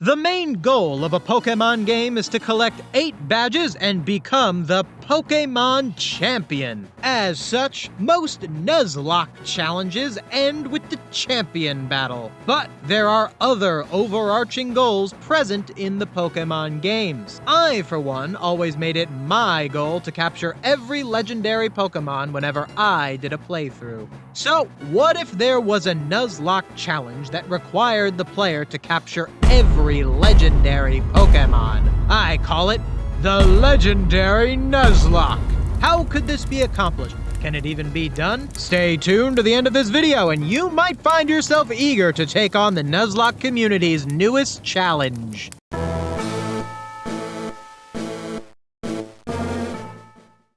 The main goal of a Pokemon game is to collect 8 badges and become the Pokemon Champion. As such, most Nuzlocke challenges end with the champion battle. But there are other overarching goals present in the Pokemon games. I, for one, always made it my goal to capture every legendary Pokemon whenever I did a playthrough. So, what if there was a Nuzlocke challenge that required the player to capture every legendary Pokemon? I call it the Legendary Nuzlocke. How could this be accomplished? Can it even be done? Stay tuned to the end of this video and you might find yourself eager to take on the Nuzlocke community's newest challenge.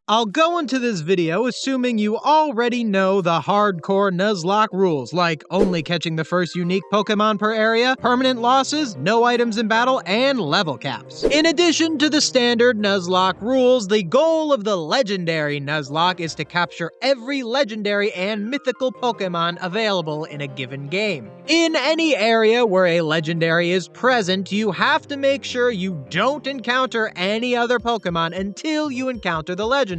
I'll go into this video assuming you already know the hardcore Nuzlocke rules, like only catching the first unique Pokemon per area, permanent losses, no items in battle, and level caps. In addition to the standard Nuzlocke rules, the goal of the Legendary Nuzlocke is to capture every legendary and mythical Pokemon available in a given game. In any area where a legendary is present, you have to make sure you don't encounter any other Pokemon until you encounter the legendary.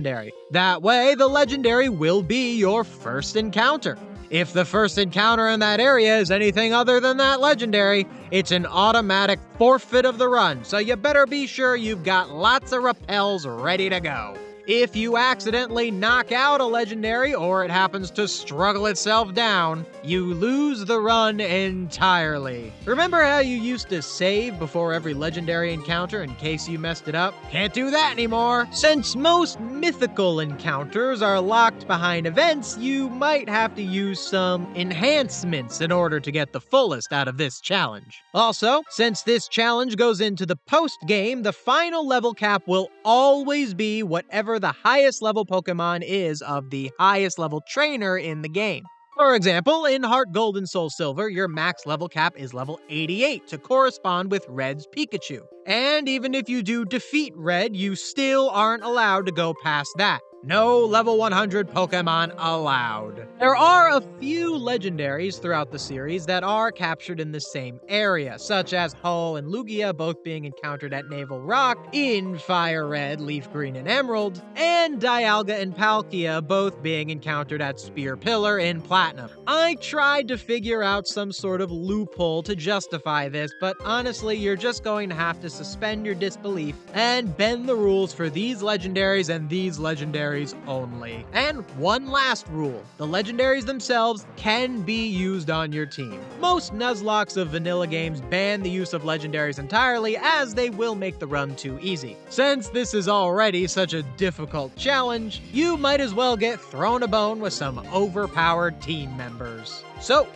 That way, the legendary will be your first encounter. If the first encounter in that area is anything other than that legendary, it's an automatic forfeit of the run, so you better be sure you've got lots of repels ready to go. If you accidentally knock out a legendary or it happens to struggle itself down, you lose the run entirely. Remember how you used to save before every legendary encounter in case you messed it up? Can't do that anymore. Since most mythical encounters are locked behind events, you might have to use some enhancements in order to get the fullest out of this challenge. Also, since this challenge goes into the post-game, the final level cap will always be whatever the highest level Pokemon is of the highest level trainer in the game. For example, in Heart Gold and Soul Silver, your max level cap is level 88 to correspond with Red's Pikachu. And even if you do defeat Red, you still aren't allowed to go past that. No level 100 Pokemon allowed. There are a few legendaries throughout the series that are captured in the same area, such as Hull and Lugia both being encountered at Naval Rock in Fire Red, Leaf Green, and Emerald, and Dialga and Palkia both being encountered at Spear Pillar in Platinum. I tried to figure out some sort of loophole to justify this, but honestly, you're just going to have to suspend your disbelief and bend the rules for these legendaries and these legendaries only. And one last rule, the legendaries themselves can be used on your team. Most Nuzlockes of vanilla games ban the use of legendaries entirely, as they will make the run too easy. Since this is already such a difficult challenge, you might as well get thrown a bone with some overpowered team members. So,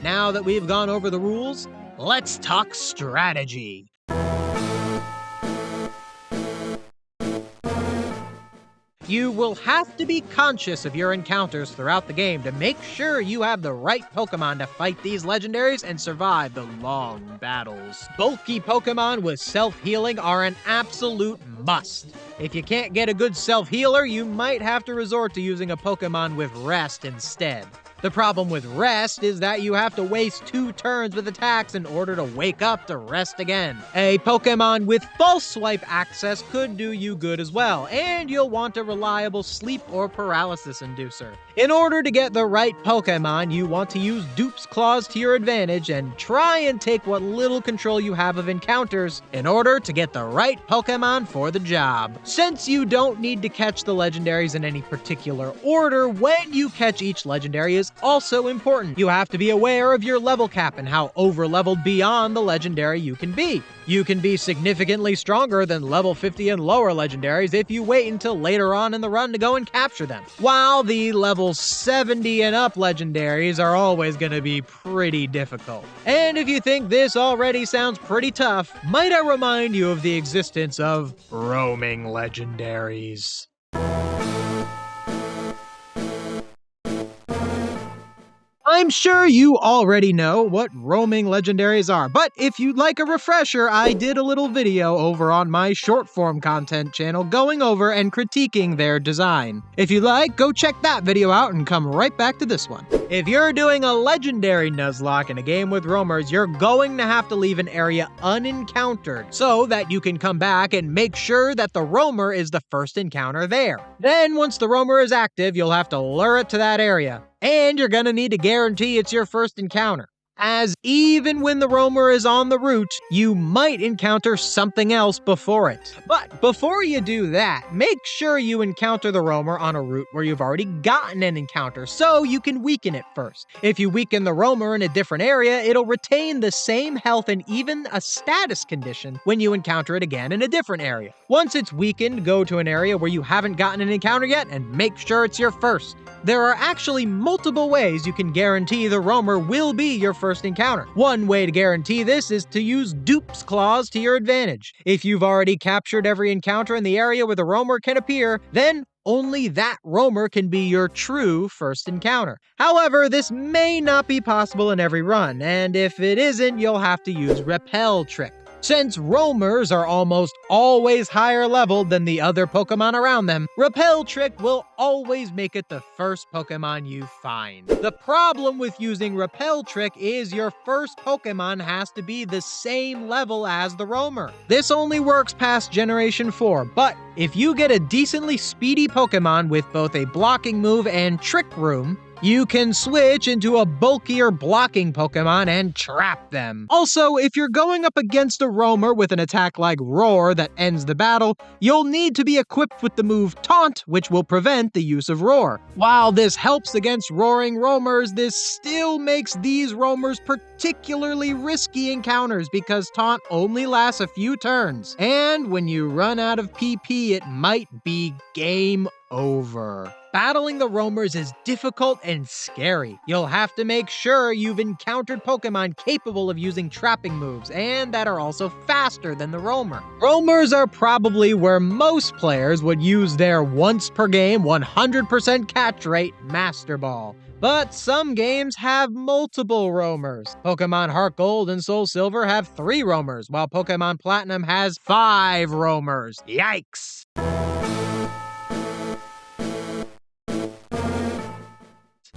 now that we've gone over the rules, let's talk strategy. You will have to be conscious of your encounters throughout the game to make sure you have the right Pokemon to fight these legendaries and survive the long battles. Bulky Pokemon with self-healing are an absolute must. If you can't get a good self-healer, you might have to resort to using a Pokemon with rest instead. The problem with rest is that you have to waste 2 turns with attacks in order to wake up to rest again. A Pokemon with false swipe access could do you good as well, and you'll want a reliable sleep or paralysis inducer. In order to get the right Pokemon, you want to use Dupe's Claws to your advantage and try and take what little control you have of encounters in order to get the right Pokemon for the job. Since you don't need to catch the legendaries in any particular order, when you catch each legendary is also important. You have to be aware of your level cap and how over-leveled beyond the legendary you can be. You can be significantly stronger than level 50 and lower legendaries if you wait until later on in the run to go and capture them, while the level 70 and up legendaries are always going to be pretty difficult. And if you think this already sounds pretty tough, might I remind you of the existence of roaming legendaries. I'm sure you already know what roaming legendaries are, but if you'd like a refresher, I did a little video over on my short form content channel going over and critiquing their design. If you'd like, go check that video out and come right back to this one. If you're doing a legendary Nuzlocke in a game with roamers, you're going to have to leave an area unencountered so that you can come back and make sure that the roamer is the first encounter there. Then once the roamer is active, you'll have to lure it to that area. And you're gonna need to guarantee it's your first encounter, as even when the roamer is on the route, you might encounter something else before it. But before you do that, make sure you encounter the roamer on a route where you've already gotten an encounter, so you can weaken it first. If you weaken the roamer in a different area, it'll retain the same health and even a status condition when you encounter it again in a different area. Once it's weakened, go to an area where you haven't gotten an encounter yet and make sure it's your first. There are actually multiple ways you can guarantee the roamer will be your first encounter. One way to guarantee this is to use Dupe's Clause to your advantage. If you've already captured every encounter in the area where the roamer can appear, then only that roamer can be your true first encounter. However, this may not be possible in every run, and if it isn't, you'll have to use Repel Trick. Since roamers are almost always higher leveled than the other Pokemon around them, Repel Trick will always make it the first Pokemon you find. The problem with using Repel Trick is your first Pokemon has to be the same level as the roamer. This only works past Generation 4, but if you get a decently speedy Pokemon with both a blocking move and Trick Room, you can switch into a bulkier blocking Pokemon and trap them. Also, if you're going up against a roamer with an attack like Roar that ends the battle, you'll need to be equipped with the move Taunt, which will prevent the use of Roar. While this helps against roaring roamers, this still makes these roamers particularly risky encounters because Taunt only lasts a few turns, and when you run out of PP, it might be game over. Battling the roamers is difficult and scary. You'll have to make sure you've encountered Pokemon capable of using trapping moves and that are also faster than the roamer. Roamers are probably where most players would use their once per game 100% catch rate Master Ball. But some games have multiple roamers. Pokemon Heart Gold and Soul Silver have 3 roamers, while Pokemon Platinum has 5 roamers. Yikes!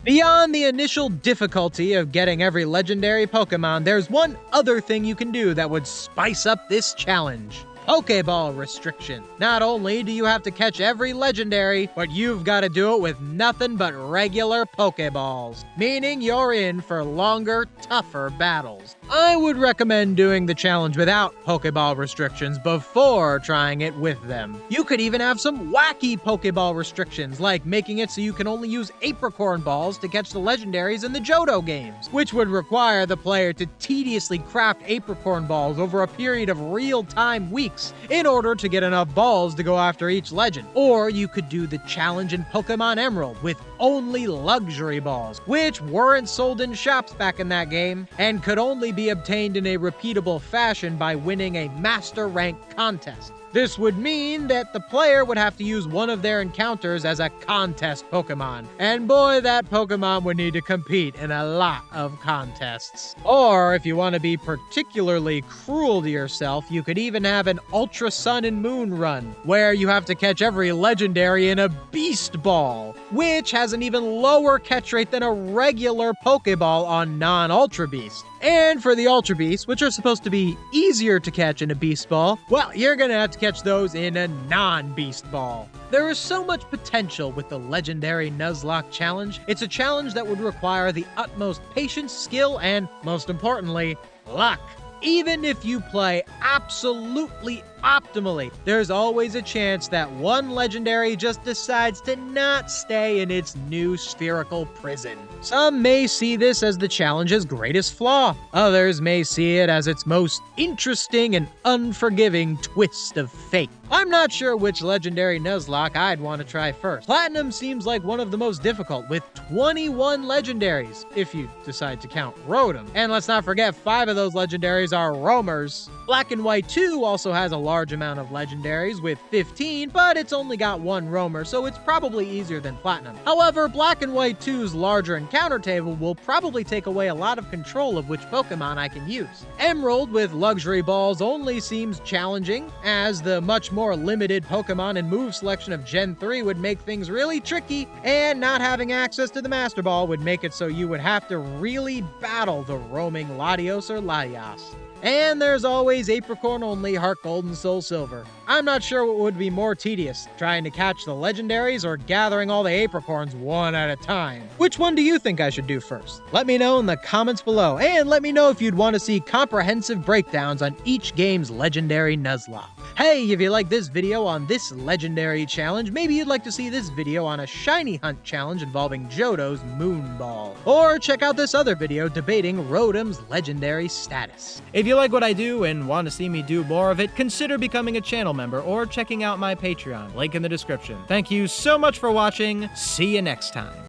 Beyond the initial difficulty of getting every legendary Pokemon, there's one other thing you can do that would spice up this challenge. Pokeball restriction. Not only do you have to catch every legendary, but you've got to do it with nothing but regular Pokeballs, meaning you're in for longer, tougher battles. I would recommend doing the challenge without Pokeball restrictions before trying it with them. You could even have some wacky Pokeball restrictions, like making it so you can only use Apricorn balls to catch the legendaries in the Johto games, which would require the player to tediously craft Apricorn balls over a period of real-time weeks in order to get enough balls to go after each legend. Or you could do the challenge in Pokemon Emerald with only luxury balls, which weren't sold in shops back in that game, and could only be obtained in a repeatable fashion by winning a Master Rank contest. This would mean that the player would have to use one of their encounters as a contest Pokemon. And boy, that Pokemon would need to compete in a lot of contests. Or if you want to be particularly cruel to yourself, you could even have an Ultra Sun and Moon run, where you have to catch every legendary in a Beast Ball, which has an even lower catch rate than a regular Pokeball on non-Ultra Beast. And for the Ultra Beasts, which are supposed to be easier to catch in a Beast Ball, well, you're gonna have to catch those in a non-Beast Ball. There is so much potential with the Legendary Nuzlocke Challenge. It's a challenge that would require the utmost patience, skill, and, most importantly, luck. Even if you play absolutely optimally, there's always a chance that one legendary just decides to not stay in its new spherical prison. Some may see this as the challenge's greatest flaw. Others may see it as its most interesting and unforgiving twist of fate. I'm not sure which legendary Nuzlocke I'd want to try first. Platinum seems like one of the most difficult, with 21 legendaries, if you decide to count Rotom. And let's not forget, 5 of those legendaries are roamers. Black and White 2 also has a large amount of legendaries with 15, but it's only got one roamer, so it's probably easier than Platinum. However, Black and White 2's larger encounter table will probably take away a lot of control of which Pokemon I can use. Emerald with luxury balls only seems challenging, as the much more limited Pokemon and move selection of Gen 3 would make things really tricky, and not having access to the Master Ball would make it so you would have to really battle the roaming Latios or Latias. And there's always Apricorn only Heart Gold and Soul Silver. I'm not sure what would be more tedious, trying to catch the legendaries or gathering all the Apricorns one at a time. Which one do you think I should do first? Let me know in the comments below, and let me know if you'd want to see comprehensive breakdowns on each game's legendary Nuzlocke. Hey, if you like this video on this legendary challenge, maybe you'd like to see this video on a shiny hunt challenge involving Johto's Moon Ball. Or check out this other video debating Rotom's legendary status. If you like what I do and want to see me do more of it, consider becoming a channel member or checking out my Patreon, link in the description. Thank you so much for watching. See you next time.